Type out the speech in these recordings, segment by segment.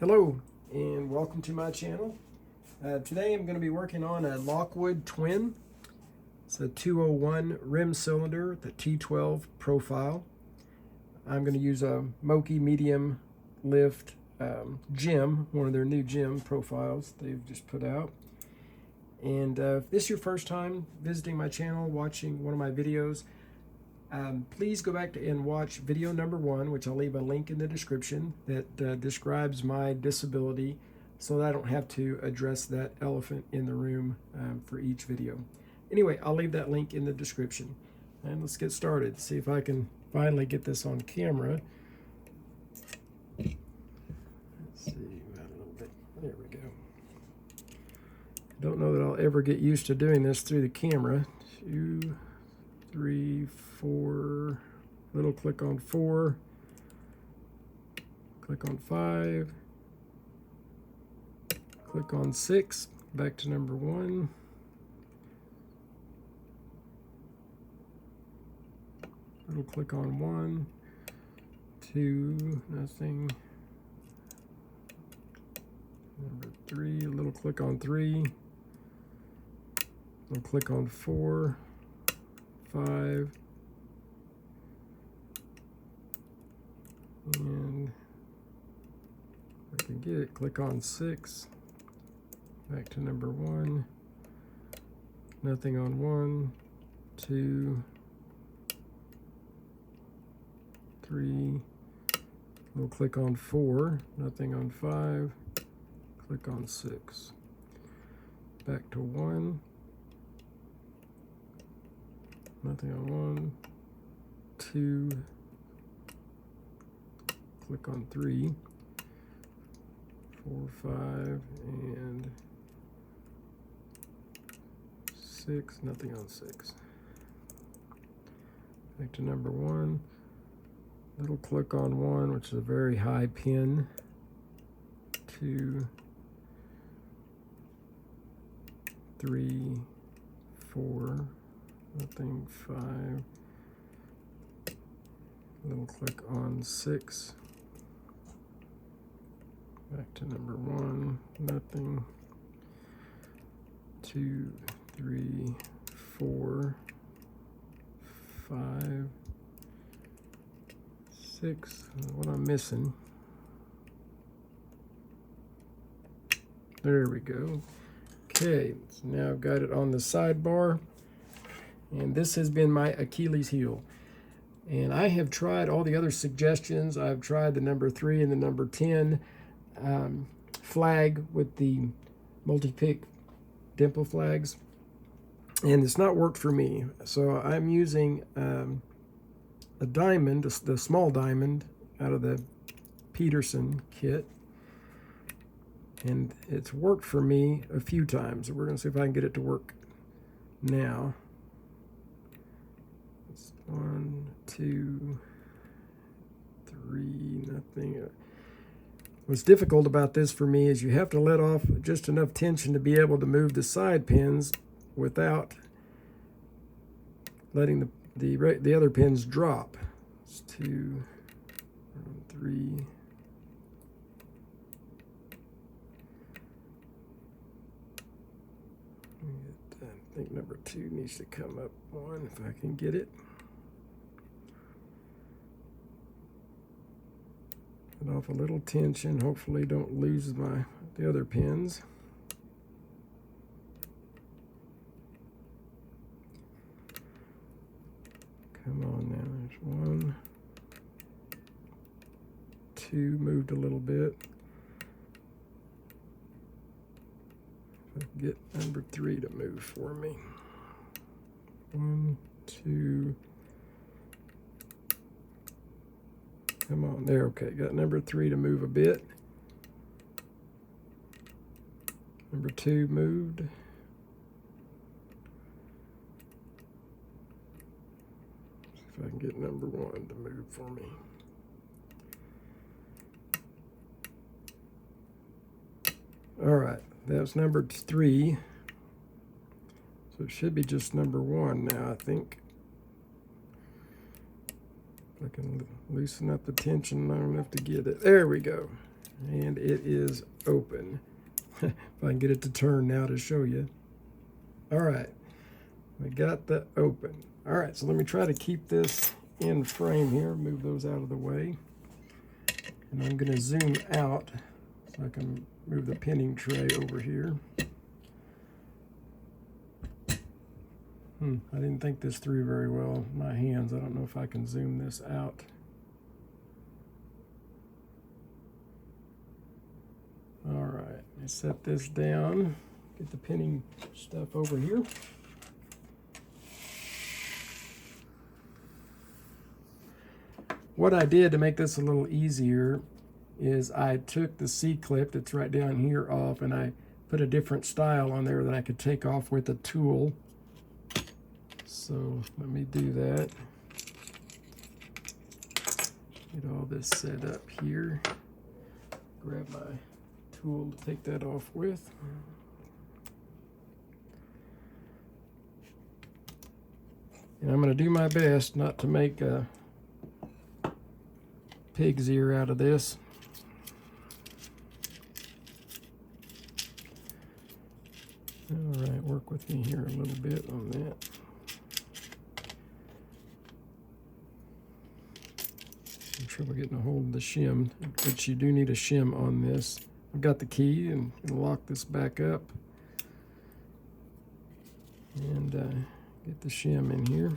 Hello and welcome to my channel. Today I'm going to be working on a Lockwood Twin. It's a 201 rim cylinder, the T12 profile. I'm going to use a Moki medium lift gem, one of their new gem profiles they've just put out. And if this is your first time visiting my channel, watching one of my videos, please go back and watch video number 1, which I'll leave a link in the description, that describes my disability so that I don't have to address that elephant in the room for each video. Anyway, I'll leave that link in the description. And let's get started. See if I can finally get this on camera. Let's see, a little bit. There we go. Don't know that I'll ever get used to doing this through the camera. 2, 3, 4, little click on 4, click on 5, click on 6, back to number 1, little click on 1, 2, nothing, number 3, a little click on 3, little click on 4, 5, and if I can get it, click on 6, back to number 1, nothing on 1, 2, 3, we'll click on 4, nothing on 5, click on 6, back to 1, nothing on 1, 2, click on 3, 4, 5, and 6, nothing on 6. Back to number 1, little click on 1, which is a very high pin, 2, 3, 4, nothing, 5, little click on 6, back to number 1, nothing, 2, 3, 4, 5, 6, what I'm missing, there we go. Okay, so now I've got it on the sidebar, and this has been my Achilles heel. And I have tried all the other suggestions. I've tried the number 3 and the number 10 flag with the multi-pick dimple flags, and it's not worked for me. So I'm using a diamond, the small diamond out of the Peterson kit, and it's worked for me a few times. We're going to see if I can get it to work now. 1, 2, 3, nothing. What's difficult about this for me is you have to let off just enough tension to be able to move the side pins without letting the other pins drop. It's 2, 3. I think number 2 needs to come up 1 if I can get it. Let off a little tension. Hopefully don't lose the other pins. Come on now, there's 1, 2, moved a little bit. If I can get number 3 to move for me. 1, 2, come on, there, okay, got number 3 to move a bit. Number 2 moved. See if I can get number 1 to move for me. All right, that's number 3. So it should be just number 1 now, I think. I can loosen up the tension long enough to get it. There we go. And it is open. If I can get it to turn now to show you. All right, we got the open. All right, so let me try to keep this in frame here, move those out of the way. And I'm gonna zoom out so I can move the pinning tray over here. I didn't think this through very well. My hands, I don't know if I can zoom this out. All right, I set this down, get the pinning stuff over here. What I did to make this a little easier is I took the C-clip that's right down here off, and I put a different style on there that I could take off with a tool. So let me do that. Get all this set up here. Grab my tool to take that off with. And I'm going to do my best not to make a pig's ear out of this. All right, work with me here a little bit on that. I'm trouble getting a hold of the shim, but you do need a shim on this. I've got the key and lock this back up and get the shim in here.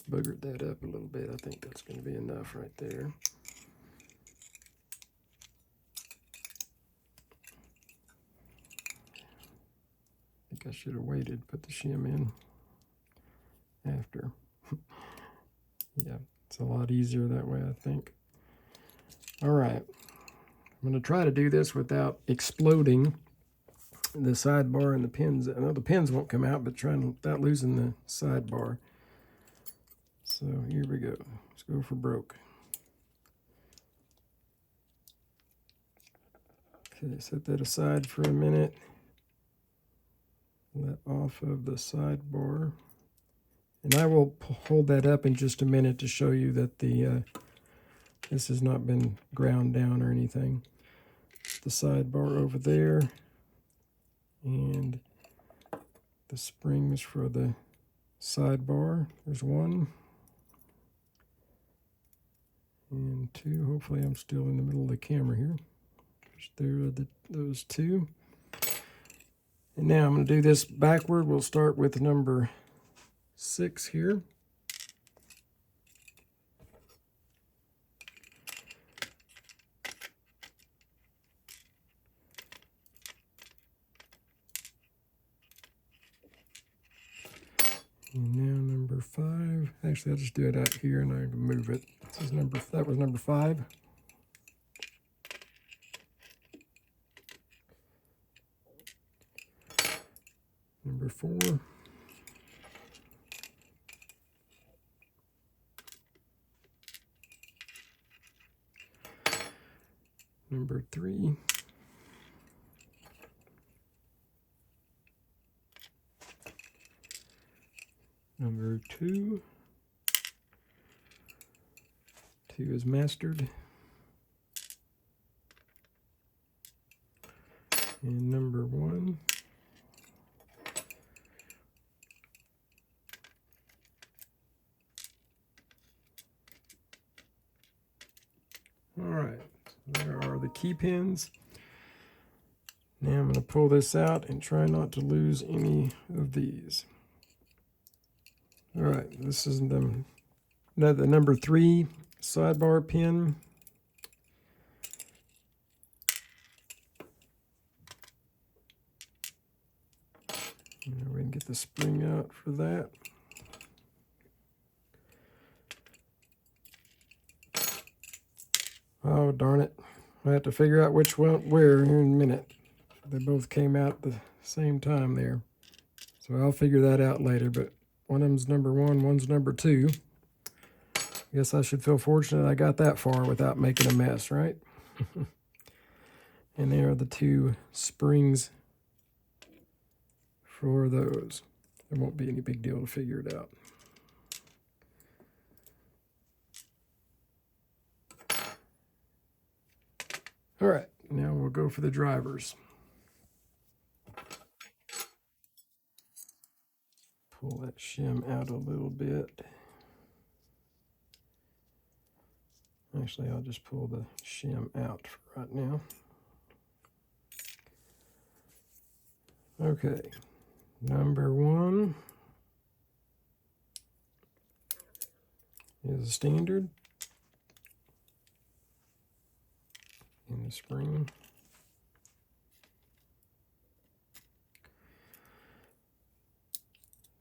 Boogered that up a little bit. I think that's going to be enough right there. I think I should have waited, put the shim in after. Yeah, it's a lot easier that way, I think. All right, I'm going to try to do this without exploding the sidebar and the pins. I know the pins won't come out, but trying without losing the sidebar. So here we go. Let's go for broke. Okay, set that aside for a minute. Let off of the sidebar. And I will hold that up in just a minute to show you that the this has not been ground down or anything. The sidebar over there. And the springs for the sidebar. There's one. And two. Hopefully I'm still in the middle of the camera here. There are those two. And now I'm going to do this backward. We'll start with number 6 here. And now number 5. Actually, I'll just do it out here and I can move it. This is that was number 5. Number 4. Number 3. Number 2. 2 is mastered. And number 1. All right, there are the key pins. Now I'm going to pull this out and try not to lose any of these. All right, this is the number 3 sidebar pin. Now we can get the spring out for that. Oh, darn it. I have to figure out which one where here in a minute. They both came out at the same time there. So I'll figure that out later, but one of them's number 1, one's number 2. Guess I should feel fortunate I got that far without making a mess, right? And there are the 2 springs for those. There won't be any big deal to figure it out. All right, now we'll go for the drivers. Pull that shim out a little bit. Actually, I'll just pull the shim out for right now. Okay, number 1 is a standard in the spring.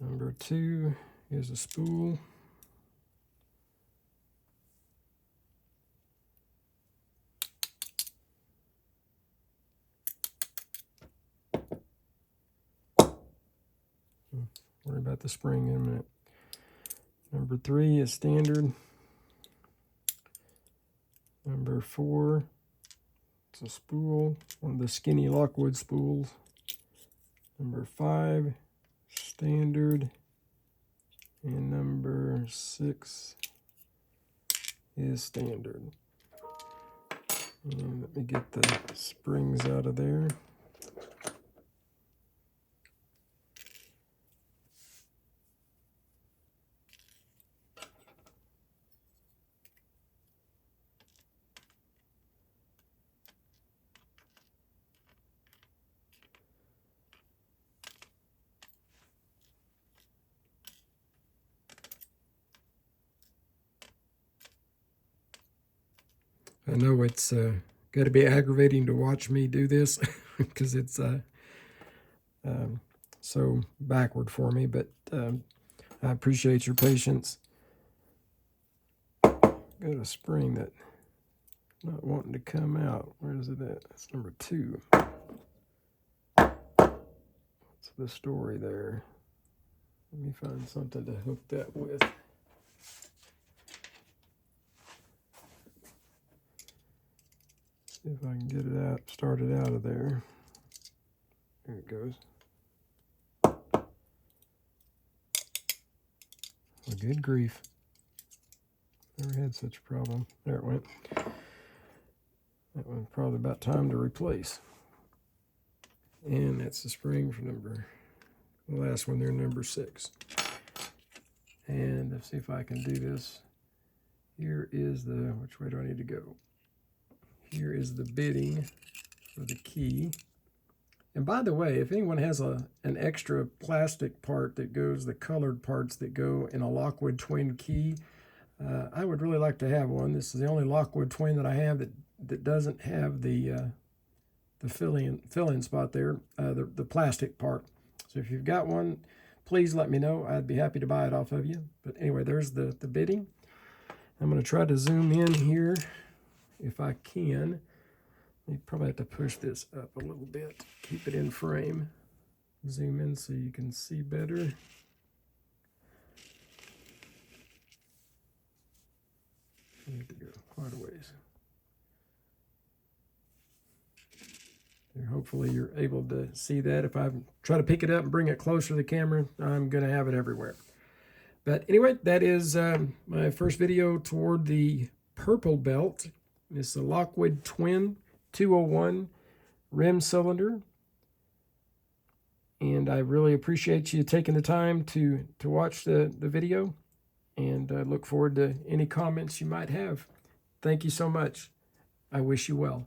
Number 2 is a spool. Worry about the spring in a minute. Number 3 is standard. Number 4, it's a spool, one of the skinny Lockwood spools. Number 5, standard. And number 6 is standard. And let me get the springs out of there. I know it's got to be aggravating to watch me do this because it's so backward for me, but I appreciate your patience. Got a spring that not wanting to come out. Where is it at? That's number 2. What's the story there? Let me find something to hook that with. See if I can get it out, start it out of there. There it goes. Well, good grief. Never had such a problem. There it went. That one's probably about time to replace. And that's the spring for the last one there, number 6. And let's see if I can do this. Here is which way do I need to go? Here is the bitting for the key. And by the way, if anyone has an extra plastic part that goes, the colored parts that go in a Lockwood Twin key, I would really like to have one. This is the only Lockwood Twin that I have that doesn't have the fill-in spot there, the plastic part. So if you've got one, please let me know. I'd be happy to buy it off of you. But anyway, there's the bitting. I'm going to try to zoom in here if I can. You probably have to push this up a little bit, keep it in frame. Zoom in so you can see better. I need to go quite a ways. There, hopefully you're able to see that. If I try to pick it up and bring it closer to the camera, I'm going to have it everywhere. But anyway, that is my first video toward the purple belt. It's a Lockwood Twin 201 rim cylinder. And I really appreciate you taking the time to watch the video. And I look forward to any comments you might have. Thank you so much. I wish you well.